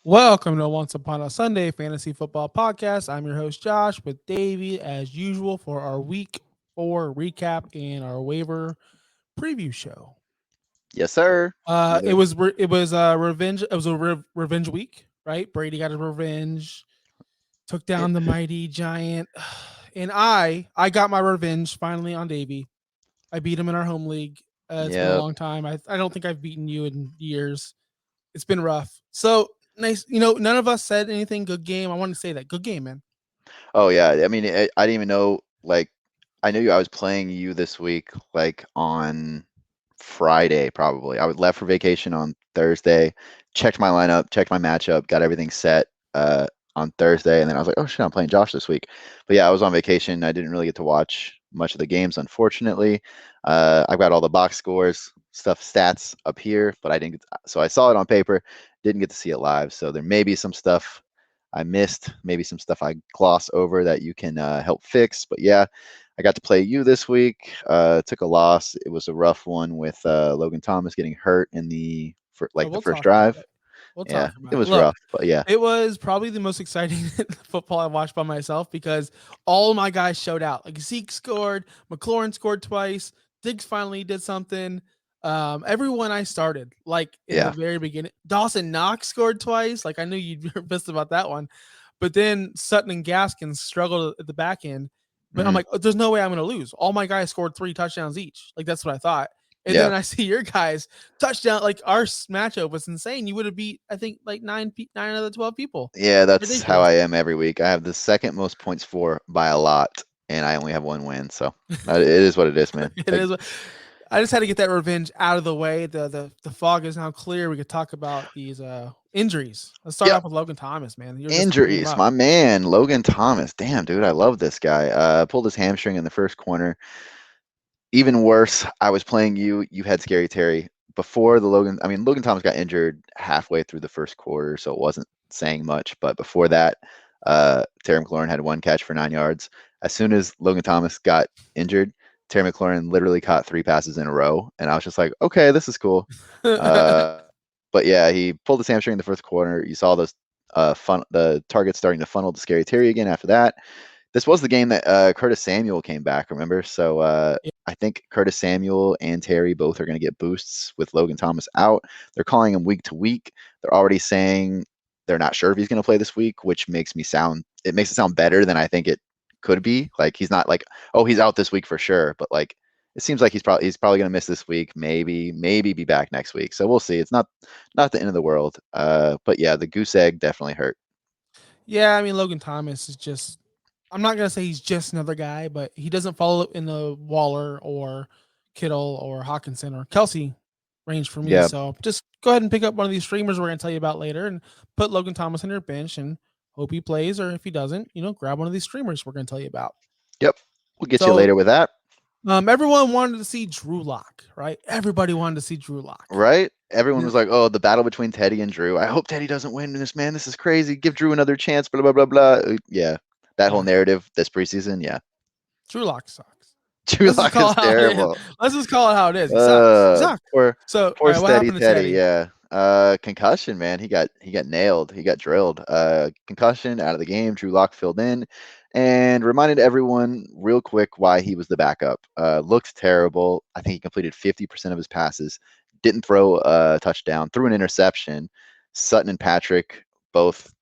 Welcome to Once Upon a Sunday Fantasy Football Podcast. I'm your host Josh with Davey as usual for our week 4 recap and our waiver preview show. Yes, sir. It Yeah. was revenge. It was a revenge week, right? Brady got his revenge, took down the mighty giant, and I got my revenge finally on Davey. I beat him in our home league. It's been a Yep. long time. I don't think I've beaten you in years. It's been rough. So nice. None of us said anything. Good game. I want to say that. Good game, man. Oh yeah. I mean, I didn't even know. Like, I knew I was playing you this week, like on Friday, probably. I was left for vacation on Thursday, checked my lineup, checked my matchup, got everything set on Thursday, and then I was like, oh shit, I'm playing Josh this week. But yeah, I was on vacation. I didn't really get to watch much of the games, unfortunately. I've got all the box scores, stats up here, but I didn't so I saw it on paper, didn't get to see it live. So there may be some stuff I missed, maybe some stuff I glossed over that you can help fix. But yeah, I got to play you this week. Took a loss. It was a rough one with Logan Thomas getting hurt in Oh, the we'll first talk about drive. it. We'll Yeah, talk it about it. was Look, rough, but yeah, it was probably the most exciting football I watched by myself because all my guys showed out. Like Zeke scored, McLaurin scored twice, Diggs finally did something. Everyone I started, like in the yeah. very beginning, Dawson Knox scored twice. Like I knew you'd be pissed about that one, but then Sutton and Gaskins struggled at the back end. But I'm Hmm. like, oh, there's no way I'm going to lose. All my guys scored 3 touchdowns each. Like that's what I thought. And Yeah. then I see your guys touchdown. Like our matchup was insane. You would have beat, I think, like 9 out of the 12 people. Yeah, that's how Ridiculous. I am every week. I have the second most points for by a lot, and I only have one win. So it is what it is, man. It is. I just had to get that revenge out of the way. The fog is now clear. We could talk about these injuries. Let's start Yep. off with Logan Thomas, man. You're just beat him Injuries. up. My man, Logan Thomas. Damn, dude, I love this guy. Pulled his hamstring in the first corner. Even worse, I was playing you. You had Scary Terry before the Logan. I mean, Logan Thomas got injured halfway through the first quarter, so it wasn't saying much. But before that, Terry McLaurin had one catch for 9 yards. As soon as Logan Thomas got injured, Terry McLaurin literally caught 3 passes in a row, and I was just like, okay, this is cool. Uh, but yeah, he pulled his hamstring in the first quarter. You saw the targets starting to funnel to Scary Terry again after that. This was the game that Curtis Samuel came back, remember? So I think Curtis Samuel and Terry both are going to get boosts with Logan Thomas out. They're calling him week to week. They're already saying they're not sure if he's going to play this week, which makes it sound better than I think it could be. Like he's not like, oh, he's out this week for sure, but like it seems like he's probably going to miss this week, maybe be back next week. So we'll see. It's not the end of the world. But yeah, the goose egg definitely hurt. Yeah, I mean Logan Thomas is just. I'm not gonna say he's just another guy, but he doesn't follow in the Waller or Kittle or Hawkinson or Kelsey range for me. Yeah. So just go ahead and pick up one of these streamers we're gonna tell you about later, and put Logan Thomas on your bench and hope he plays. Or if he doesn't, grab one of these streamers we're gonna tell you about. Yep. We'll get you So later with that. everyone wanted to see Drew Lock, right? Everybody wanted to see Drew Lock. Right? Everyone was like, "Oh, the battle between Teddy and Drew. I hope Teddy doesn't win this, man. This is crazy. Give Drew another chance." Blah blah blah blah. Yeah, that whole Yeah, narrative this preseason. Yeah, Drew Lock sucks. Drew Let's just Lock call is it how it is. terrible. Let's just call it how it is. He sucks. He sucks. Poor So, all poor right, what steady happened to Teddy. Teddy? Yeah. Concussion, man. He got nailed. He got drilled. Concussion out of the game. Drew Lock filled in, and reminded everyone real quick why he was the backup. Looked terrible. I think he completed 50% of his passes. Didn't throw a touchdown. Threw an interception. Sutton and Patrick both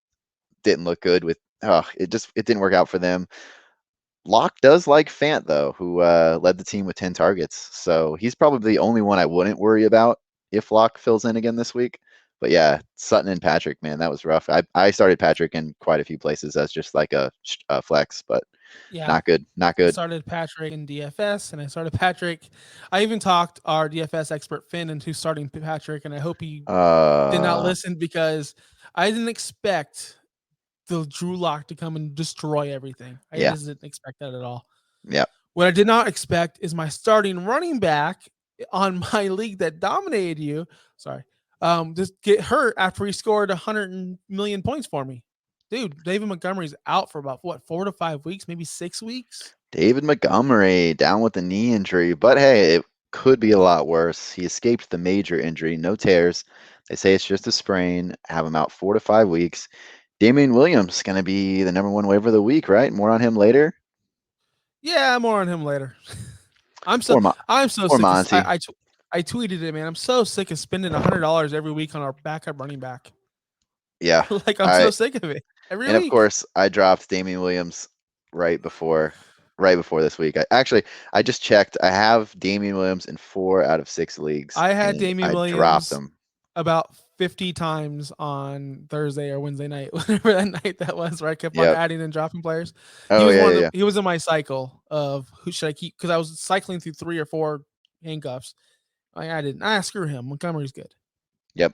didn't look good with. It didn't work out for them. Locke does like Fant though, who led the team with 10 targets. So he's probably the only one I wouldn't worry about if Locke fills in again this week. But yeah, Sutton and Patrick, man, that was rough. I started Patrick in quite a few places as just like a flex, but Yeah, not good, not I good. started Patrick in DFS, and I started Patrick. I even talked our DFS expert Finn into starting Patrick, and I hope he did not Uh, listen because I didn't expect the Drew Lock to come and destroy everything. I yeah, just didn't expect that at all. yeah, What I did not expect is my starting running back on my league that dominated you. Sorry, just get hurt after he scored 100 million points for me. Dude, David Montgomery's out for about what 4 to 5 weeks, maybe 6 weeks. David Montgomery down with the knee injury, but hey, could be a lot worse. He escaped the major injury, no tears. They say it's just a sprain. Have him out 4 to 5 weeks. Damian Williams going to be the number one waiver of the week, right? More on him later. Yeah, more on him later. I'm so Or, Mo- I'm so or sick of Monty. I tweeted it, man. I'm so sick of spending $100 every week on our backup running back. Yeah. Like I'm I so sick of it every And of week. course, I dropped Damian Williams right before this week. I just checked. I have Damian Williams in 4 out of 6 leagues, I had and Damian I dropped Williams him. about 50 times on Thursday or Wednesday night, whatever that night that was, where I kept on Yep. adding and dropping players. He Oh was yeah, one of yeah, yeah. he was in my cycle of who should I keep because I was cycling through 3 or 4 handcuffs. I didn't. Screw him. Montgomery's good. Yep.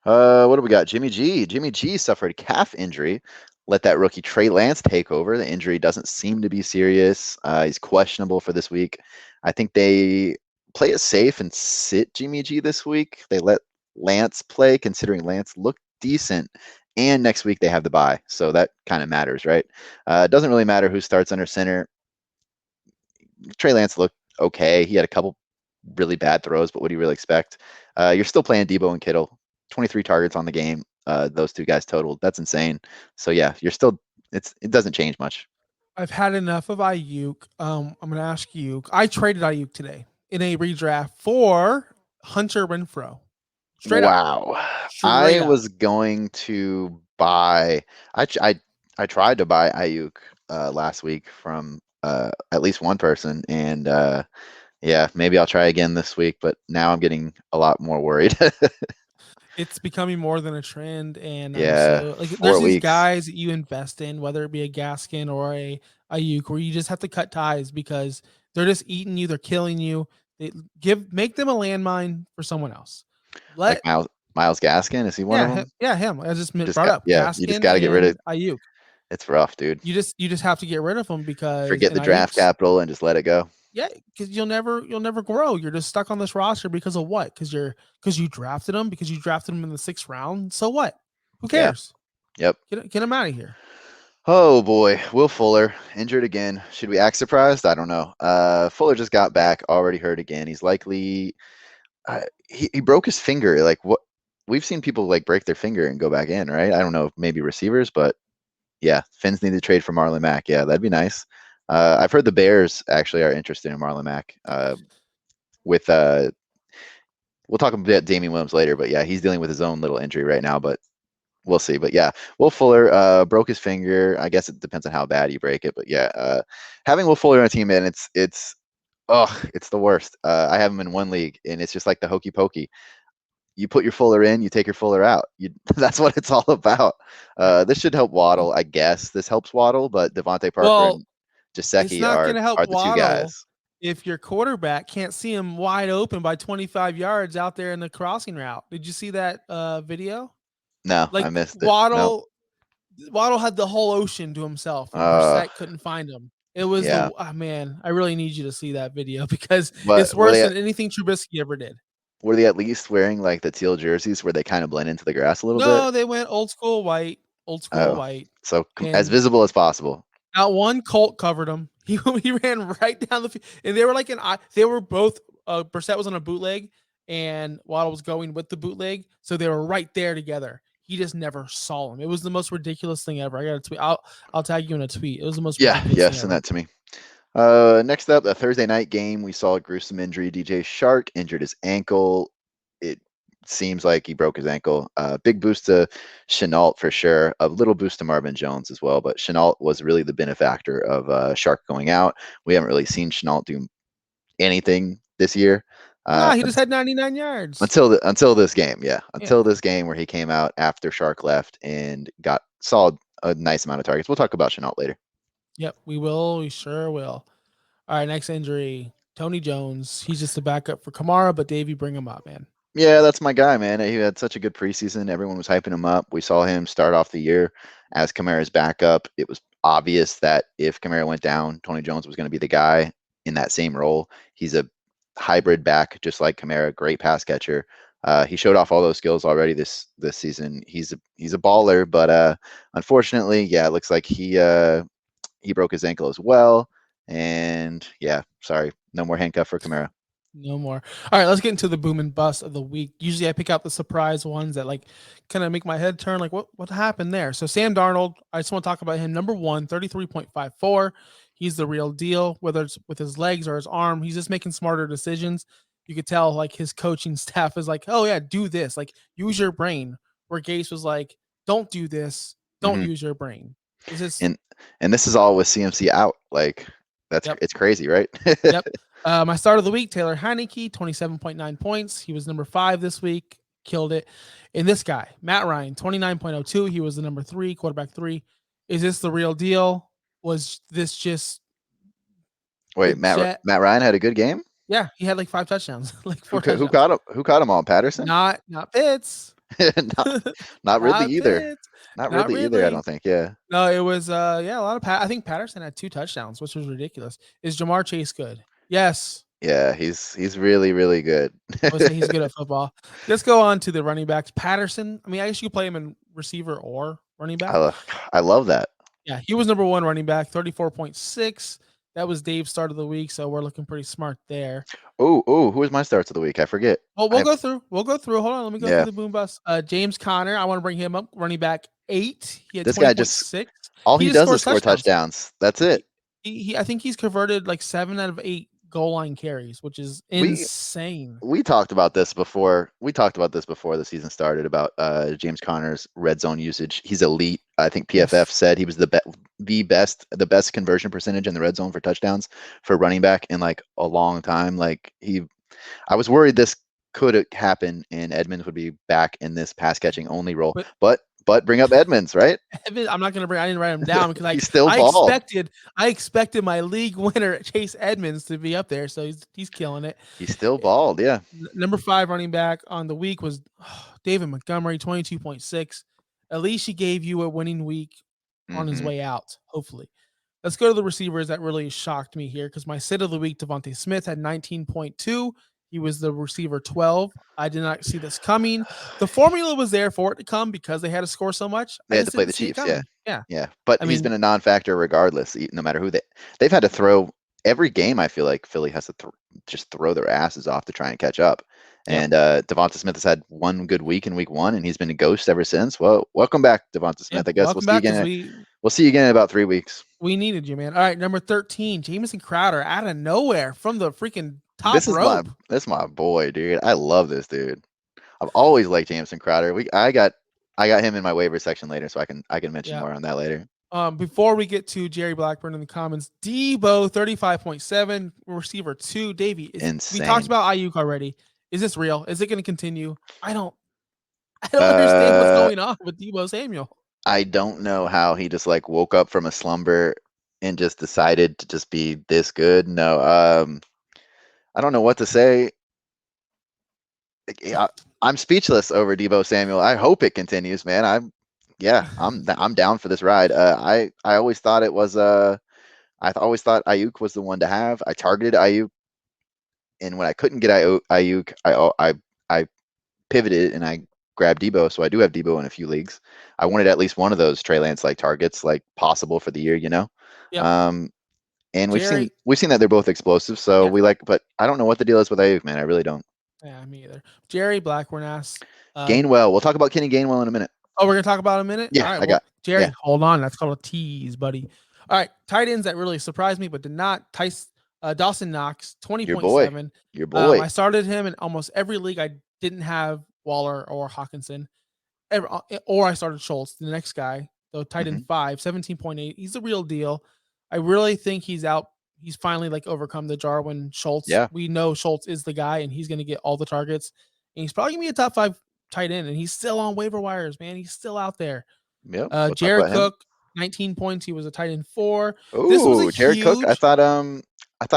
What do we got? Jimmy G. Jimmy G suffered calf injury. Let that rookie Trey Lance take over. The injury doesn't seem to be serious. He's questionable for this week. I think they play it safe and sit Jimmy G this week. They let Lance play, considering Lance looked decent. And next week they have the bye, so that kind of matters, right? It doesn't really matter who starts under center. Trey Lance looked okay. He had a couple really bad throws, but what do you really expect? You're still playing Debo and Kittle. 23 targets on the game. Those two guys totaled. That's insane. So yeah, you're still. It doesn't change much. I've had enough of Ayuk. I'm going to ask you. I traded Ayuk today in a redraft for Hunter Renfro. Straight up. Wow. I Straight up. was going to buy. I tried to buy Ayuk last week from at least one person, and yeah, maybe I'll try again this week. But now I'm getting a lot more worried. It's becoming more than a trend, and I'm Yeah, so like there's four these weeks. guys that you invest in, whether it be a Gaskin or a Ayuk, where you just have to cut ties because they're just eating you, they're killing you. They make them a landmine for someone else. Like Let Miles Gaskin, is he one of them? him. I just You just brought got up yeah, you just Gaskin got to get rid of. and Ayuk. It's rough, dude. You just have to get rid of them because Forget and the draft Ayuk's capital and just let it go. yeah, because you'll never grow. You're just stuck on this roster because of what? Because you drafted him because you drafted him in the 6th round. So what? Who Yeah. cares? Yep. Get him out of here. Oh boy, Will Fuller injured again. Should we act surprised? I don't know. Fuller just got back, already hurt again. He's likely he broke his finger. Like what? We've seen people like break their finger and go back in, right? I don't know, maybe receivers, but yeah, Finns need to trade for Marlon Mack. Yeah, that'd be nice. I've heard the Bears actually are interested in Marlon Mack. With we'll talk about Damian Williams later, but yeah, he's dealing with his own little injury right now, but we'll see. But yeah, Will Fuller broke his finger. I guess it depends on how bad you break it, but yeah, having Will Fuller on a team, man, it's the worst. I have him in one league, and it's just like the hokey pokey. You put your Fuller in, you take your Fuller out. That's what it's all about. Right. This should help Waddle, I guess. This helps Waddle, but Devontae Parker Well, and it's Gesicki not are going to help the two Waddle guys. if your quarterback can't see him wide open by 25 yards out there in the crossing route. Did you see that video? No, I Like missed it. No. Waddle had the whole ocean to himself, and Uh, Brissett couldn't find him. It was yeah. man. I really need you to see that video because it's But worse than anything Trubisky ever did. were they at least wearing like the teal jerseys where they kind of blend into the grass a little bit? No, they went old school Oh, white, so as and visible as possible. not one Colt covered him. He ran right down the field, and they were like they were both. Brissett was on a bootleg, and Waddle was going with the bootleg, so they were right there together. He just never saw him. It was the most ridiculous thing ever. I got a tweet. I'll tag you in a tweet. It was the most ridiculous thing Send ever. that to me. Next up, a Thursday night game. We saw a gruesome injury. DJ Shark injured his ankle. It seems like he broke his ankle. Big boost to Chenault for sure. A little boost to Marvin Jones as well. But Chenault was really the benefactor of Shark going out. We haven't really seen Chenault do anything this year. Nah, he just had 99 yards. Until this game, yeah. Yeah. Until this game where he came out after Shark left and saw a nice amount of targets. We'll talk about Chenault later. Yep, we will. We sure will. All right, next injury. Tony Jones. He's just a backup for Kamara, but Davey, bring him up, man. Yeah, that's my guy, man. He had such a good preseason. Everyone was hyping him up. We saw him start off the year as Kamara's backup. It was obvious that if Kamara went down, Tony Jones was going to be the guy in that same role. He's a hybrid back, just like Kamara, great pass catcher. He showed off all those skills already this season. He's a baller, but unfortunately, yeah, it looks like he broke his ankle as well. And yeah, sorry, no more handcuff for Kamara. No more. All right, let's get into the boom and bust of the week. Usually I pick out the surprise ones that like kind of make my head turn like what happened there. So Sam Darnold, I just want to talk about him. Number 1, 33.54. He's the real deal, whether it's with his legs or his arm. He's just making smarter decisions. You could tell like his coaching staff is like, "Oh yeah, do this. Like use your brain." Where Gase was like, "Don't do this. Don't Hmm. use your brain." This is And this is all with CMC out. Like yep. it's crazy, right? Yep. My start of the week, Taylor Heineke, 27.9 points. He was number 5 this week. Killed it. And this guy, Matt Ryan, 29.02. He was the number 3, quarterback 3. Is this the real deal? Was this just the Wait, jet? Matt Ryan had a good game. Yeah, he had like 5 touchdowns, like 4 touchdowns. Caught him? Who caught him all? Patterson? Not Pitts. not not Ridley Not either. Pitts. Not Not Ridley either. I Ridley. don't think. Yeah. No, it was yeah, a lot of I think Patterson had 2 touchdowns, which was ridiculous. Is Jamar Chase good? Yes. Yeah, he's really really good. I would say he's good at football. Let's go on to the running backs. Patterson. I mean, I guess you could play him in receiver or running back. I love that. Yeah, he was number 1 running back, 34.6. That was Dave's start of the week, so we're looking pretty smart there. Oh, who was my starts of the week? I forget. Well, we'll go through. We'll go through. Hold on, let me go through Yeah, the boom bust. James Conner, I want to bring him up. Running back 8. He had this guy just 20.6. all He he just does is scores score touchdowns. That's He, it. he I think he's converted like 7 out of 8 goal line carries, which is We insane. we talked about this before. We talked about this before the season started about James Conner's red zone usage. He's elite. I think PFF Yes. said he was the best conversion percentage in the red zone for touchdowns for running back in like a long time. Like I was worried this could happen and Edmonds would be back in this pass catching only role. But bring up Edmonds, right? I'm not gonna bring. I didn't write him down because He still I balled. expected my league winner Chase Edmonds to be up there, so he's killing it. He still balled. Yeah. Number 5 running back on the week was David Montgomery, 22.6. At least he gave you a winning week on his Hmm. way out. Hopefully, let's go to the receivers that really shocked me here because my sit of the week, Devontae Smith had 19.2. He was the receiver 12. I did not see this coming. The formula was there for it to come because they had to score so much. They I had just to play the didn't see it Chiefs. Yeah. coming. Yeah. Yeah. But I he's mean, been a non-factor regardless. No matter who they've had to throw every game. I feel like Philly has to just throw their asses off to try and catch up. yep. And Devonta Smith has had one good week in week 1, and he's been a ghost ever since. Well, welcome back, Devonta Smith. Yep. I guess Welcome back because We'll see you again in about 3 weeks. we needed you, man. All right, number 13, Jamison Crowder out of nowhere from the freaking top This is rope. my boy, dude. I love this dude. I've always liked Jameson Crowder. I got him in my waiver section later, so I can mention more on that later. Before we get to Jerry Blackburn in the comments, Debo 35.7, receiver 2. Davey, we talked Insane. about Ayuk already. Is this real? Is it going to continue? I don't understand what's going on with Debo Samuel. I don't know how he just like woke up from a slumber and just decided to just be this good. No, I don't know what to say. I'm speechless over Debo Samuel. I hope it continues, man. I'm down for this ride. I always thought it was I always thought Ayuk was the one to have. I targeted Ayuk, and when I couldn't get Ayuk, I pivoted and I grabbed Debo. So I do have Debo in a few leagues. I wanted at least one of those Trey Lance like targets like possible for the year, you know. Yep. And we've seen that they're both explosive. So but I don't know what the deal is with Ayuk, man. I really don't. Yeah, me either. Jerry Blackburn asks Gainwell. We'll talk about Kenny Gainwell in a minute. Oh, we're gonna talk about it in a minute. Yeah, all right. Jerry, hold on. That's called a tease, buddy. All right, tight ends that really surprised me, but did not. Dawson Knox, 20.7. Your boy. I started him in almost every league. I didn't have Waller or Hawkinson, or I started Schultz, the next guy, though tight end 5, 17.8. He's the real deal. I really think he's out. He's finally like overcome the Jarwin Schultz. Yeah. We know Schultz is the guy, and he's going to get all the targets. And he's probably going to be a top 5 tight end, and he's still on waiver wires, man. He's still out there. Yep. Jared Cook, 19 points. He was a tight end 4. Oh, Jared Cook. I thought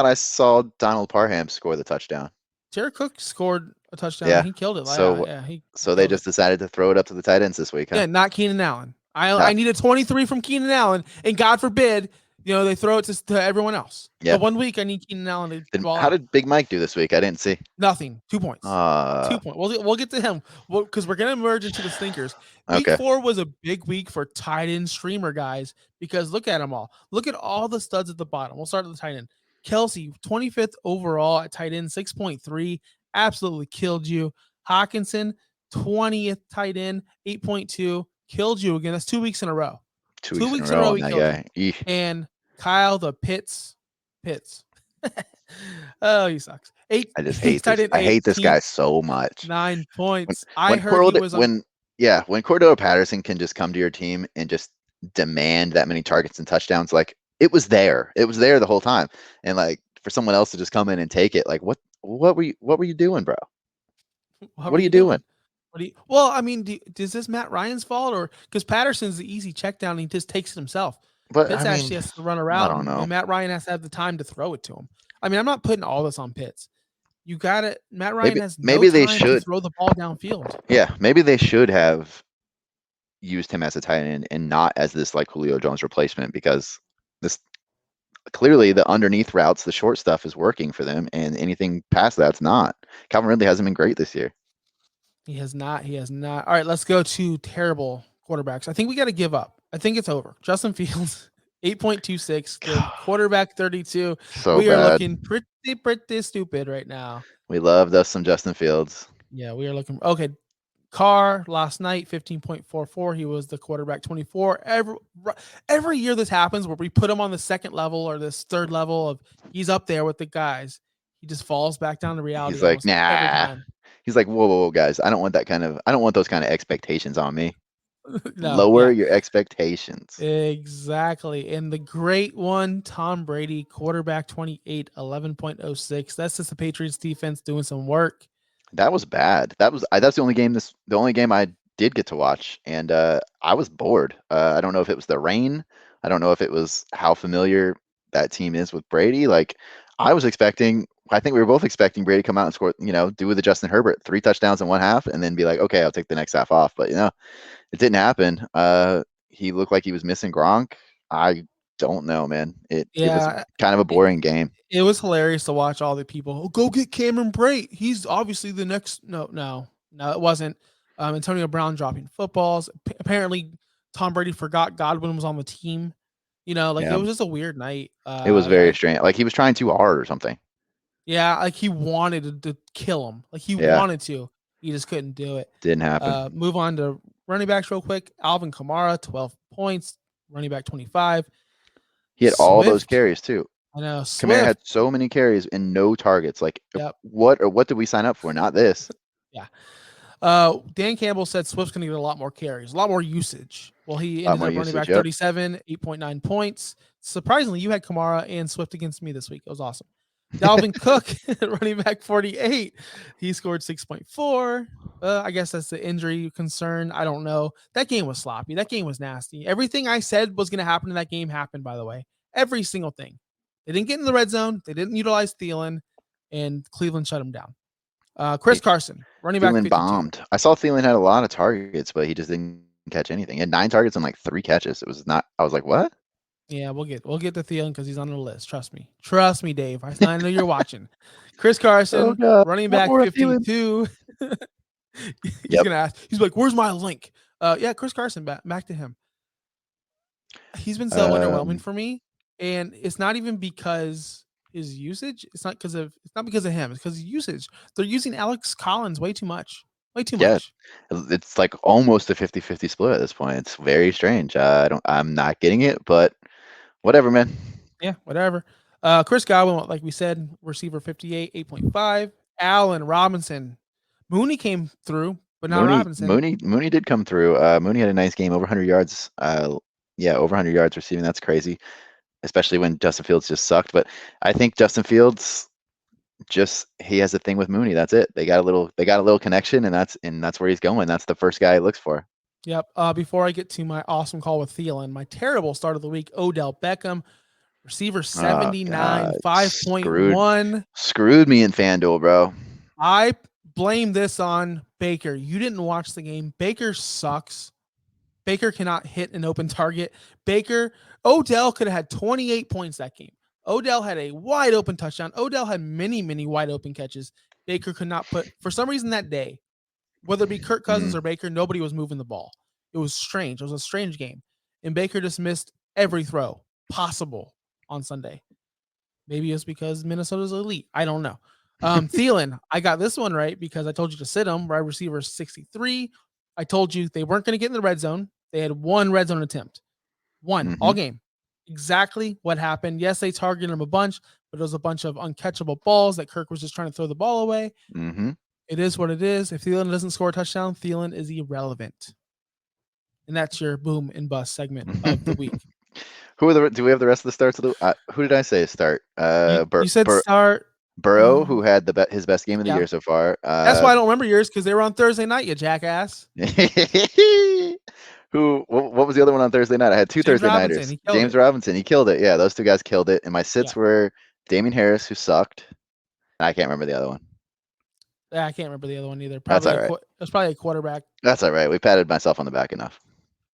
I saw Donald Parham score the touchdown. Jared Cook scored a touchdown. Yeah. He killed it. So they just decided to throw it up to the tight ends this week, huh? Yeah, not Keenan Allen. I needed 23 from Keenan Allen, and God forbid, they throw it to everyone else. Yeah. But 1 week, I need Keenan Allen to ball. How did Big Mike do this week? I didn't see. Nothing. 2 points. 2 points. We'll get to him because we're going to merge into the stinkers. Week 4 was a big week for tight end streamer guys because look at them all. Look at all the studs at the bottom. We'll start at the tight end. Kelsey, 25th overall at tight end, 6.3, absolutely killed you. Hawkinson, 20th tight end, 8.2, killed you again. That's 2 weeks in a row. 2 2 weeks in a weeks in a row row, on he that killed you. guy. Eesh. And Kyle the Pitts. Oh, he sucks. I just He's hate tight this. end I hate this guy 18th, so much. 9 When points. I when heard he Cordell was on. when Cordell Patterson can just come to your team and just demand that many targets and touchdowns, like it was there. It was there the whole time. And like for someone else to just come in and take it, like what were you doing, bro? What were What are you you doing? doing? Well, I mean, is this Matt Ryan's fault or because Patterson's the easy check down and he just takes it himself? But I Pitts mean, actually has to run I around don't know. and Matt Ryan has to have the time to throw it to him. I mean, I'm not putting all this on Pitts. You got it. Matt Ryan Maybe has no maybe they time to should. throw the ball downfield. Yeah, maybe they should have used him as a tight end and not as this like Julio Jones replacement because this clearly the underneath routes, the short stuff is working for them, and anything past that's not. Calvin Ridley hasn't been great this year. He has not. He has not. All right, let's go to terrible quarterbacks. I think we got to give up. I think it's over. Justin Fields, 8.26. The quarterback 32. So We are bad. looking pretty stupid right now. We loved us some Justin Fields. Yeah, we are looking. Okay, Carr last night, 15.44. He was the quarterback 24. Every year this happens where we put him on the second level or this third level of he's up there with the guys. He just falls back down to reality He's like, almost every nah. time. He's like, whoa, guys. I don't want those kind of expectations on me. No, Lower yeah. your expectations. Exactly. And the great one, Tom Brady, quarterback 28, 11.06. That's just the Patriots defense doing some work. That was bad. That's the only game I did get to watch, and I was bored. I don't know if it was the rain. I don't know if it was how familiar that team is with Brady. Like I think we were both expecting Brady to come out and score, do with the Justin Herbert, 3 touchdowns in one half, and then be like, okay, I'll take the next half off. But it didn't happen. He looked like he was missing Gronk. I don't know, man. It was Yeah, kind of a it, boring game. it was hilarious to watch all the people. Oh, go get Cameron Brate. He's obviously the next. No, it wasn't. Antonio Brown dropping footballs. Apparently, Tom Brady forgot Godwin was on the team. Like it Yeah, was just a weird night. it was very strange. Like he was trying too hard or something. Yeah, like he wanted to kill him. Like he Yeah, wanted to. He just couldn't do it. didn't happen. Move on to running backs real quick. Alvin Kamara, 12 points. Running back 25. He had all those Swift. carries too. I know. Kamara Swift. had so many carries and no targets. Like Yep. what did we sign up for? Not this. Yeah. Dan Campbell said Swift's going to get a lot more carries, a lot more usage. Well, he ended More up running usage. back Yep. 37, 8.9 points. Surprisingly, you had Kamara and Swift against me this week. It was awesome. Dalvin Cook, running back 48. He scored 6.4. I guess that's the injury concern. I don't know. That game was sloppy. That game was nasty. Everything I said was going to happen in that game happened, by the way. Every single thing. They didn't get in the red zone. They didn't utilize Thielen, and Cleveland shut him down. Chris Carson, running back Thielen 52. bombed. I saw Thielen had a lot of targets, but he just didn't catch anything. He had 9 targets and like 3 catches. It was not. I was like, what? Yeah, we'll get to Thielen because he's on the list. Trust me, Dave. I know you're watching. Chris Carson, God. running Not back more of Thielen. 52. He's Yep. gonna ask. He's like, "Where's my link?" Yeah, Chris Carson. Back to him. He's been so underwhelming for me, and it's not even because his usage. It's not because of him. It's because of usage. They're using Alex Collins way too much. Way too much. It's like almost a 50-50 split at this point. It's very strange. I'm not getting it, but whatever, man. Yeah, whatever. Chris Godwin, like we said, receiver 58, 8.5. Allen Robinson. Mooney came through, but not Robinson. Mooney did come through. Mooney had a nice game, over 100 yards. Over 100 yards receiving. That's crazy, especially when Justin Fields just sucked. But I think Justin Fields he has a thing with Mooney. That's it. They got a little connection, and that's where he's going. That's the first guy he looks for. Yep. Before I get to my awesome call with Thielen, my terrible start of the week, Odell Beckham, receiver 79, 5.1. Screwed me in FanDuel, bro. I blame this on Baker. You didn't watch the game. Baker sucks. Baker cannot hit an open target. Odell could have had 28 points that game. Odell had a wide open touchdown. Odell had many, many wide open catches. Baker could not put, for some reason that day, whether it be Kirk Cousins or Baker, nobody was moving the ball. It was strange. It was a strange game. And Baker just missed every throw possible on Sunday. Maybe it's because Minnesota's elite. I don't know. Thielen, I got this one right because I told you to sit him. Wide receiver 63. I told you they weren't going to get in the red zone. They had one red zone attempt, one all Mm-hmm. game. Exactly what happened. Yes, they targeted him a bunch, but it was a bunch of uncatchable balls that Kirk was just trying to throw the ball away. Mm-hmm. It is what it is. If Thielen doesn't score a touchdown, Thielen is irrelevant. And that's your boom and bust segment of the week. Who are the? Do we have the rest of the starts of the? Who did I say to start? You said start. Burrow, who had his best game of the Yeah. year so far. That's why I don't remember yours because they were on Thursday night, you jackass. Who? What was the other one on Thursday night? I had two James Thursday Robinson. nighters. He killed James it. Robinson, he killed it. Yeah, those two guys killed it. And my sits Yeah. were Damian Harris, who sucked. I can't remember the other one. Yeah, I can't remember the other one either. That's Probably all right. it was probably a quarterback. That's all right. We patted myself on the back enough.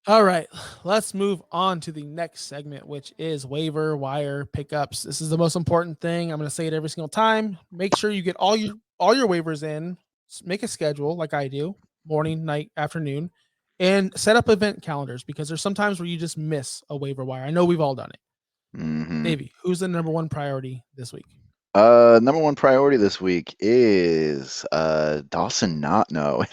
All right, let's move on to the next segment, which is waiver wire pickups. This is the most important thing. I'm going to say it every single time. Make sure you get all your waivers in. Make a schedule like I do, morning, night, afternoon, and set up event calendars because there's some times where you just miss a waiver wire. I know we've all done it. Mm-hmm. Davey, who's the number one priority this week? Number one priority this week is Dawson not no.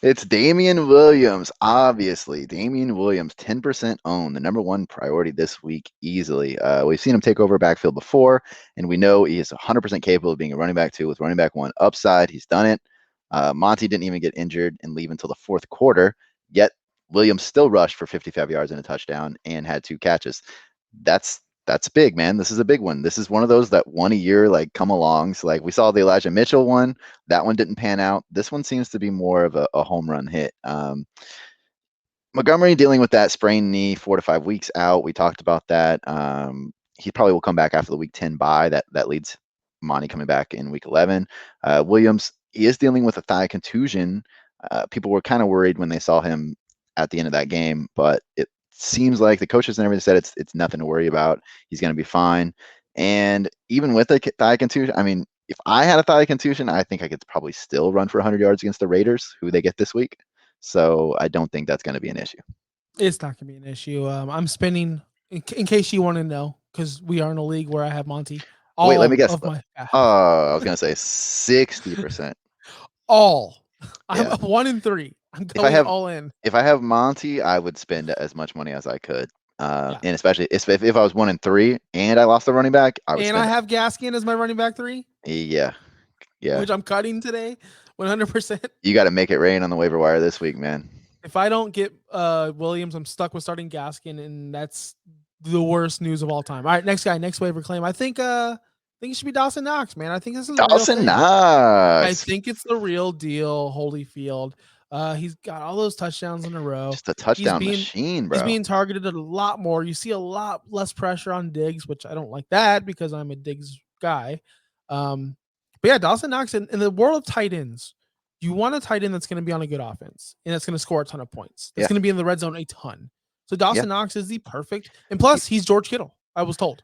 It's Damian Williams, obviously. Damian Williams, 10% owned, the number one priority this week easily. We've seen him take over a backfield before, and we know he is 100% capable of being a running back two with running back one upside. He's done it. Monty didn't even get injured and leave until the fourth quarter, yet Williams still rushed for 55 yards and a touchdown and had 2 catches. That's big, man. This is a big one. This is one of those that one a year like come along. So like we saw the Elijah Mitchell one, that one didn't pan out. This one seems to be more of a home run hit. Montgomery dealing with that sprained knee, 4 to 5 weeks out. We talked about that. He probably will come back after the week 10 bye. That leads Monty coming back in week 11. Williams, he is dealing with a thigh contusion. People were kind of worried when they saw him at the end of that game, but it seems like the coaches and everything said it's nothing to worry about. He's going to be fine. And even with a thigh contusion, I mean, if I had a thigh contusion, I think I could probably still run for 100 yards against the Raiders, who they get this week. So I don't think that's going to be an issue. It's not going to be an issue. I'm spending, in case you want to know, because we are in a league where I have Monty. Wait, let me guess. Of my, I was going to say 60%. all. Yeah. I'm 1 in 3. I'm going all in. If I have Monty, I would spend as much money as I could. And especially if I was 1 in 3 and I lost the running back, I would. And I have Gaskin as my running back 3. Yeah. Which I'm cutting today, 100%. You got to make it rain on the waiver wire this week, man. If I don't get Williams, I'm stuck with starting Gaskin, and that's the worst news of all time. All right, next guy, next waiver claim. I think it should be Dawson Knox, man. I think this is Dawson Knox. I think it's the real deal. Holyfield. He's got all those touchdowns in a row. Just a touchdown machine, bro. He's being targeted a lot more. You see a lot less pressure on Diggs, which I don't like that because I'm a Diggs guy. But yeah, Dawson Knox in the world of tight ends, you want a tight end that's going to be on a good offense and that's going to score a ton of points. That's going to be in the red zone a ton. So Dawson Knox is the perfect, and plus he's George Kittle. I was told.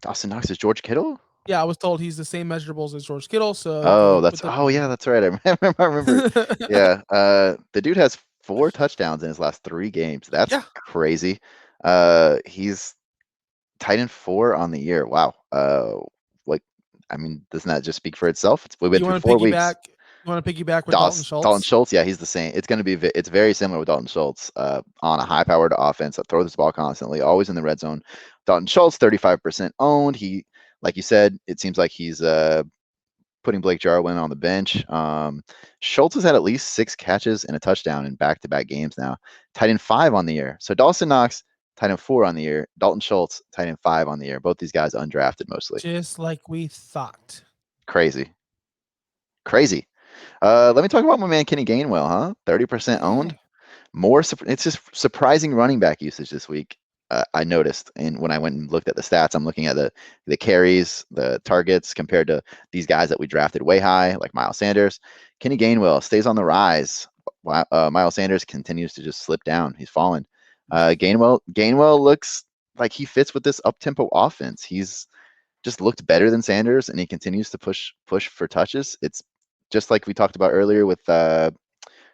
Dawson Knox is George Kittle? Yeah, I was told he's the same measurables as George Kittle. So that's right. I remember. Yeah, the dude has 4 touchdowns in his last 3 games. That's crazy. He's tight end 4 on the year. Wow. Doesn't that just speak for itself? We've been through 4 weeks. You want to piggyback with Dalton Schultz? Dalton Schultz, yeah, he's the same. It's very similar with Dalton Schultz on a high-powered offense that throws the ball constantly, always in the red zone. Dalton Schultz, 35% owned. He, like you said, it seems like he's putting Blake Jarwin on the bench. Schultz has had at least 6 catches and a touchdown in back-to-back games now. Tight end 5 on the year. So Dawson Knox, tight end 4 on the year. Dalton Schultz, tight end 5 on the year. Both these guys undrafted mostly. Just like we thought. Crazy. Let me talk about my man Kenny Gainwell, huh? 30% owned. It's just surprising running back usage this week. I noticed, and when I went and looked at the stats, I'm looking at the carries, the targets compared to these guys that we drafted way high, like Miles Sanders. Kenny Gainwell stays on the rise. Miles Sanders continues to just slip down. He's fallen. Gainwell looks like he fits with this up-tempo offense. He's just looked better than Sanders, and he continues to push for touches. It's just like we talked about earlier with the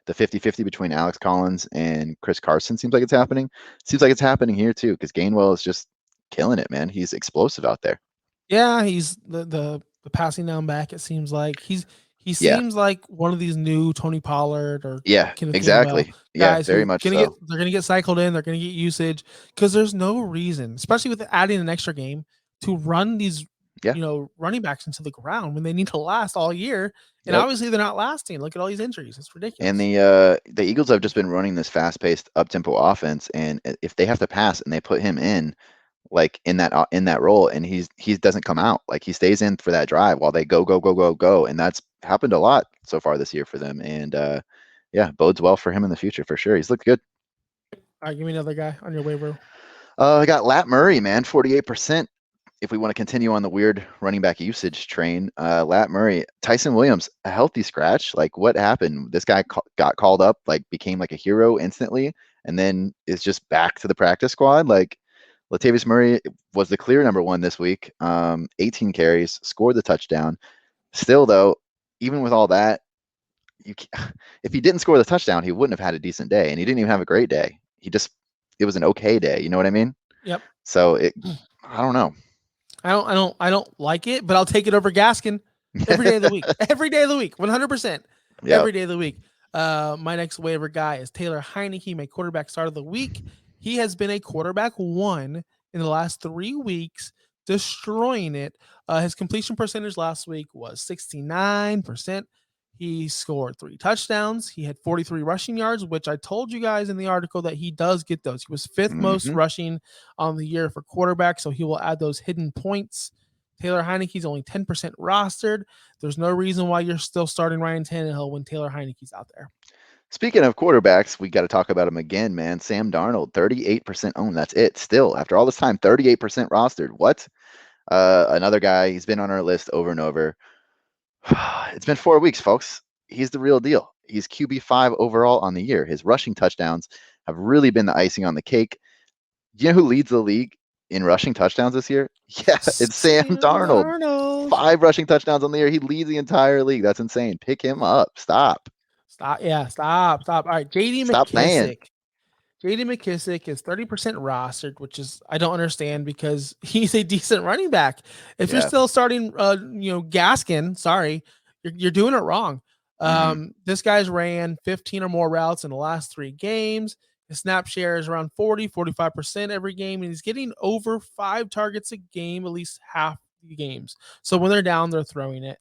50-50 between Alex Collins and Chris Carson. Seems like it's happening. Seems like it's happening here too, because Gainwell is just killing it, man. He's explosive out there. Yeah, he's the passing down back. It seems like he Yeah, seems like one of these new Tony Pollard or yeah, Kenneth Gainwell exactly. Yeah, guys very who much gonna so. get they're gonna get cycled in. They're gonna get usage because there's no reason, especially with adding an extra game, to run these Yeah, running backs into the ground when they need to last all year. And yep. obviously they're not lasting. Look at all these injuries. It's And ridiculous. the Eagles have just been running this fast-paced, up-tempo offense, and if they have to pass and they put him in, like in that role, and he doesn't come out, like he stays in for that drive while they go go go go go, and that's happened a lot so far this year for them, and yeah, bodes well for him in the future for sure. He's looked good. All right, give me another guy on your waiver. I got Lat Murray, man, 48%. If we want to continue on the weird running back usage train, Lat Murray, Tyson Williams, a healthy scratch. Like, what happened? This guy got called up, like, became like a hero instantly, and then is just back to the practice squad. Like, Latavius Murray was the clear number one this week. 18 carries, scored the touchdown. Still, though, even with all that, you if he didn't score the touchdown, he wouldn't have had a decent day, and he didn't even have a great day. It was an okay day. You know what I mean? Yep. So I don't know. I don't like it, but I'll take it over Gaskin every day of the week. Every day of the week, 100%. Yep. Every day of the week. My next waiver guy is Taylor Heineke, my quarterback start of the week. He has been a quarterback one in the last 3 weeks, destroying it. His completion percentage last week was 69%. He scored 3 touchdowns. He had 43 rushing yards, which I told you guys in the article that he does get those. He was fifth most Hmm. rushing on the year for quarterback, so he will add those hidden points. Taylor Heineke's only 10% rostered. There's no reason why you're still starting Ryan Tannehill when Taylor Heineke's out there. Speaking of quarterbacks, we got to talk about him again, man. Sam Darnold, 38% owned. That's it. Still, after all this time, 38% rostered. What? Another guy, he's been on our list over and over. It's been 4 weeks, folks. He's the real deal. He's QB5 overall on the year. His rushing touchdowns have really been the icing on the cake. Do you know who leads the league in rushing touchdowns this year? Yeah, it's Sam Sam Darnold. Darnold. 5 rushing touchdowns on the year. He leads the entire league. That's insane. Pick him up. Stop. Stop. Yeah, stop. All right, JD Stop playing. McKissick. JD McKissick is 30% rostered, which is I don't understand because he's a decent running back. If you're Yeah. still starting Gaskin, sorry, you're doing it wrong. Hmm. This guy's ran 15 or more routes in the last 3 games. His snap share is around 45% every game, and he's getting over 5 targets a game, at least half the games. So when they're down, they're throwing it.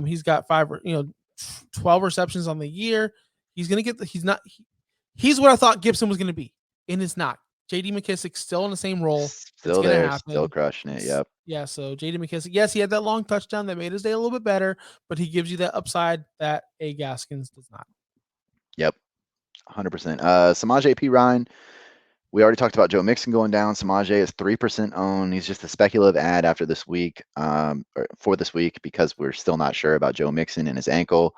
He's got 12 receptions on the year. He's gonna get he's what I thought Gibson was gonna be, and it's not. JD McKissick still in the same role. It's Still gonna there. Still happen. crushing it. Yep. Yeah, so JD McKissick, yes, he had that long touchdown that made his day a little bit better, but he gives you that upside that A Gaskins does not. Yep. 100%. Samaj P. Ryan. We already talked about Joe Mixon going down. Samaje is 3% owned. He's just a speculative ad after this week, or for this week, because we're still not sure about Joe Mixon and his ankle.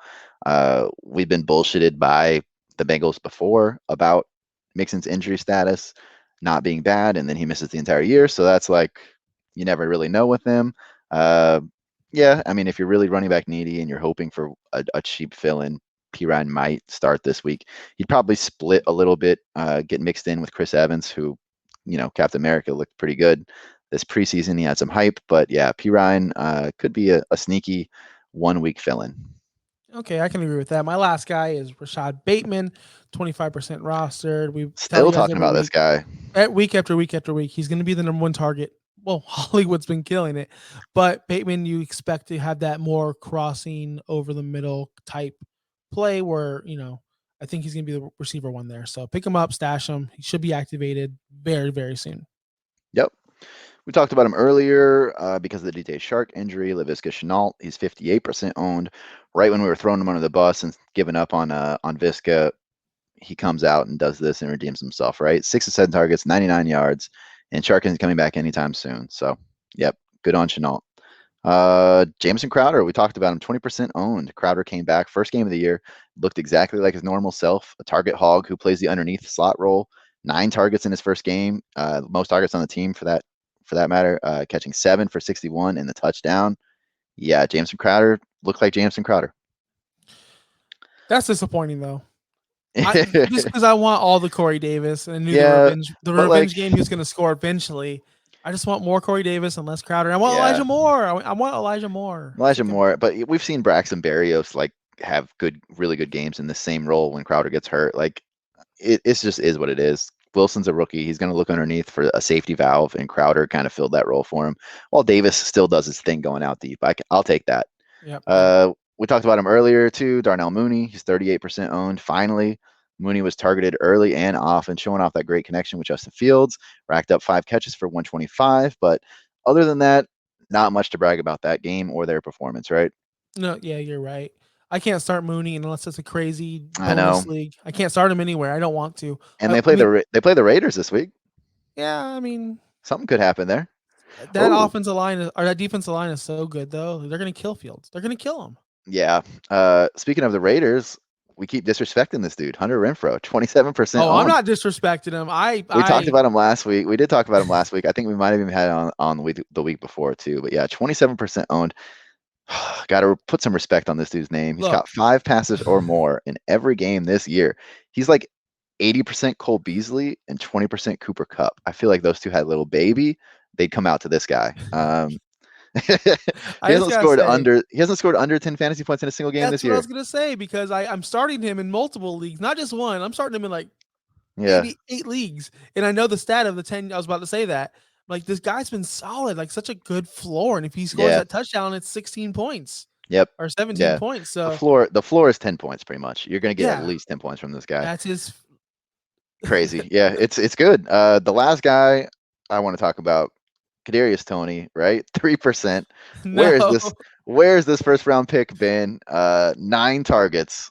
We've been bullshitted by the Bengals before about Mixon's injury status not being bad, and then he misses the entire year. So that's like, you never really know with him. Uh, yeah, I mean, if you're really running back needy and you're hoping for a cheap fill in, P. Ryan might start this week. He'd probably split a little bit, get mixed in with Chris Evans, who, Captain America looked pretty good this preseason. He had some hype, but yeah, P. Ryan could be a sneaky 1 week fill in. Okay, I can agree with that. My last guy is Rashad Bateman, 25% rostered. We tell Still you guys talking every about this week, guy. week after week after week, he's going to be the number one target. Well, Hollywood's been killing it, but Bateman, you expect to have that more crossing over the middle type play where, I think he's going to be the receiver one there. So pick him up, stash him. He should be activated very, very soon. Yep. We talked about him earlier because of the DJ Shark injury. Laviska Shenault, he's 58% owned. Right when we were throwing him under the bus and giving up on Visca, he comes out and does this and redeems himself, right? 6 to 7 targets, 99 yards, and Shark isn't coming back anytime soon. So, yep, good on Chenault. Jameson Crowder, we talked about him, 20% owned. Crowder came back, first game of the year, looked exactly like his normal self, a target hog who plays the underneath slot role. 9 targets in his first game, most targets on the team for that matter, catching 7 for 61 in the touchdown. Yeah, Jameson Crowder looked like Jameson Crowder. That's disappointing though. Just because I want all the Corey Davis and I knew Yeah, the but revenge like, game he was going to score eventually. I just want more Corey Davis and less Crowder. I want Yeah, Elijah Moore. I want Elijah Moore. Elijah Sick of Moore, but we've seen Braxton Berrios like have really good games in the same role when Crowder gets hurt. Like it's just is what it is. Wilson's a rookie. He's going to look underneath for a safety valve, and Crowder kind of filled that role for him. While Davis still does his thing going out deep. I'll take that. Yep. Yep. We talked about him earlier too. Darnell Mooney, he's 38% owned. Finally, Mooney was targeted early and often, showing off that great connection with Justin Fields. Racked up 5 catches for 125. But other than that, not much to brag about that game or their performance, right? No, yeah, you're right. I can't start Mooney unless it's a crazy I know. bonus league. I can't start him anywhere. I don't want to. And I they play mean, they play the Raiders this week. yeah, I mean Something could happen there. that Oh, offensive line or that defensive line is so good though. They're gonna kill Fields. They're gonna kill him. yeah. Speaking of the Raiders, we keep disrespecting this dude, Hunter Renfro, 27% Oh, I'm owned. not disrespecting him. We talked about him last week. We did talk about him last week. I think we might have even had it on the week before too. But yeah, 27% owned. Got to put some respect on this dude's name. He's look. got 5 passes or more in every game this year. He's like 80% Cole Beasley and 20% Cooper Kupp. I feel like those two had a little baby. They'd come out to this guy. I just gotta say, he hasn't scored under 10 fantasy points in a single game that's this what I year. was gonna say because I'm starting him in multiple leagues, not just one. I'm starting him in like Yeah. maybe 8 leagues, and I know the stat of the 10. I was about to say that. Like this guy's been solid, like such a good floor, and if he scores Yeah. that touchdown, it's 16 points. Yep. Or 17 Yeah. points. The So floor is 10 points pretty much. You're going to get at yeah, least 10 points from this guy. that's his. Crazy. Yeah, it's good. The last guy I want to talk about, Kadarius Toney, right? 3%. No, Where's this first round pick been? 9 targets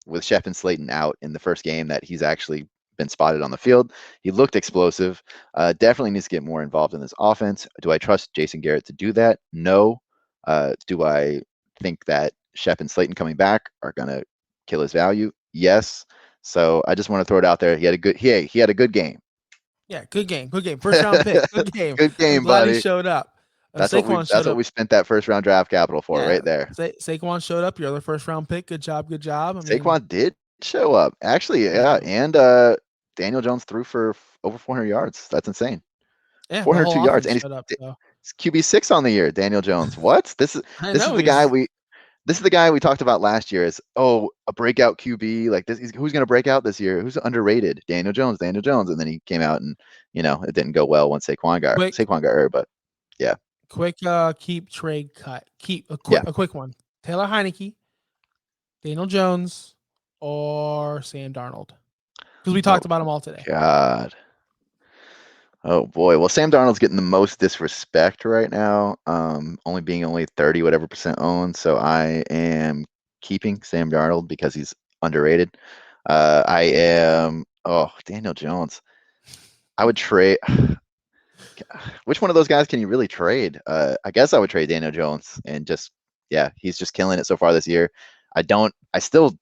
with Shep and Slayton out in the first game that he's actually been spotted on the field. He looked explosive. Definitely needs to get more involved in this offense. Do I trust Jason Garrett to do that? No. Do I think that Shep and Slayton coming back are gonna kill his value? Yes. So I just want to throw it out there. He had a good game. yeah, good game, good game. First round pick, good game. Good I'm game, glad he buddy. showed up. That's Saquon showed what up. we spent that first round draft capital for, Yeah, right there. Saquon showed up. Your other first round pick. Good job, good job. I mean, Saquon did show up, actually. Yeah, and Daniel Jones threw for over 400 yards. That's insane. yeah, the 402 whole yards, offense and showed up. So he's QB6 on the year. Daniel Jones. What? I This is know the guy we talked about last year. Is a breakout QB like this? Who's going to break out this year? Who's underrated? Daniel Jones. And then he came out and it didn't go well once Saquon got hurt. But yeah, quick keep trade cut. Keep a quick one. Taylor Heineke, Daniel Jones, or Sam Darnold. Because we talked about them all today. God. Oh boy. Well, Sam Darnold's getting the most disrespect right now. Only 30 whatever percent owned. So I am keeping Sam Darnold because he's underrated. Daniel Jones. I would trade. Which one of those guys can you really trade? I guess I would trade Daniel Jones and he's just killing it so far this year. I still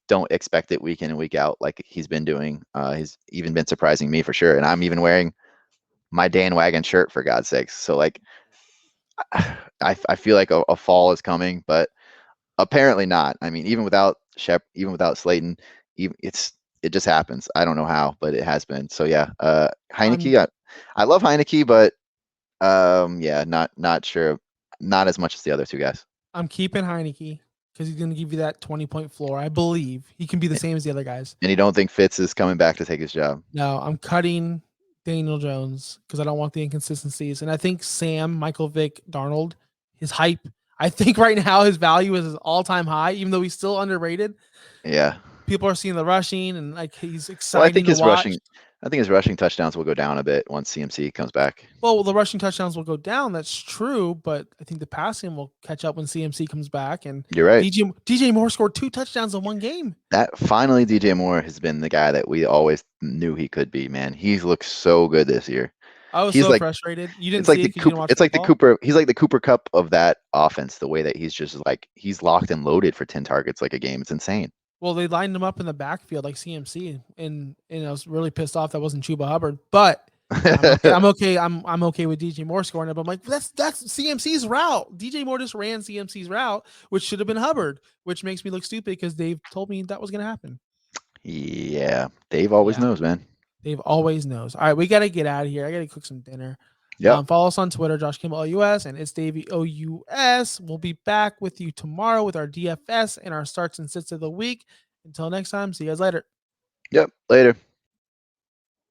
don't expect it week in and week out like he's been doing. He's even been surprising me for sure. And I'm even wearing my Dan Wagon shirt for God's sakes. So like, I feel like a fall is coming, but apparently not. I mean, even without Shep, even without Slayton, it just happens. I don't know how, but it has been. So yeah, Heineke, I love Heineke, but not sure, not as much as the other two guys. I'm keeping Heineke because he's going to give you that 20-point floor. I believe he can be the same as the other guys. And you don't think Fitz is coming back to take his job? No, I'm cutting Daniel Jones because I don't want the inconsistencies. And I think Michael Vick, Darnold, his hype. I think right now his value is all-time high, even though he's still underrated. Yeah. People are seeing the rushing and like he's exciting to watch. I think his rushing touchdowns will go down a bit once CMC comes back. Well, the rushing touchdowns will go down. That's true, but I think the passing will catch up when CMC comes back. And you're right. DJ Moore scored 2 touchdowns in one game. That finally, DJ Moore has been the guy that we always knew he could be. Man, he's looked so good this year. I was frustrated. You didn't see it because you didn't watch It's like football? the Cooper. He's like the Cooper Kupp of that offense. The way that he's just like he's locked and loaded for 10 targets like a game. It's insane. Well, they lined him up in the backfield like CMC, and I was really pissed off that wasn't Chuba Hubbard. But I'm okay. I'm okay with DJ Moore scoring it. But I'm like, that's CMC's route. DJ Moore just ran CMC's route, which should have been Hubbard, which makes me look stupid because Dave told me that was going to happen. Yeah, Dave always knows, man. Dave always knows. All right, we got to get out of here. I got to cook some dinner. Yep. Follow us on Twitter, Josh Kimball OUS, and it's Davey OUS. We'll be back with you tomorrow with our DFS and our starts and sits of the week. Until next time, see you guys later. Yep. Later.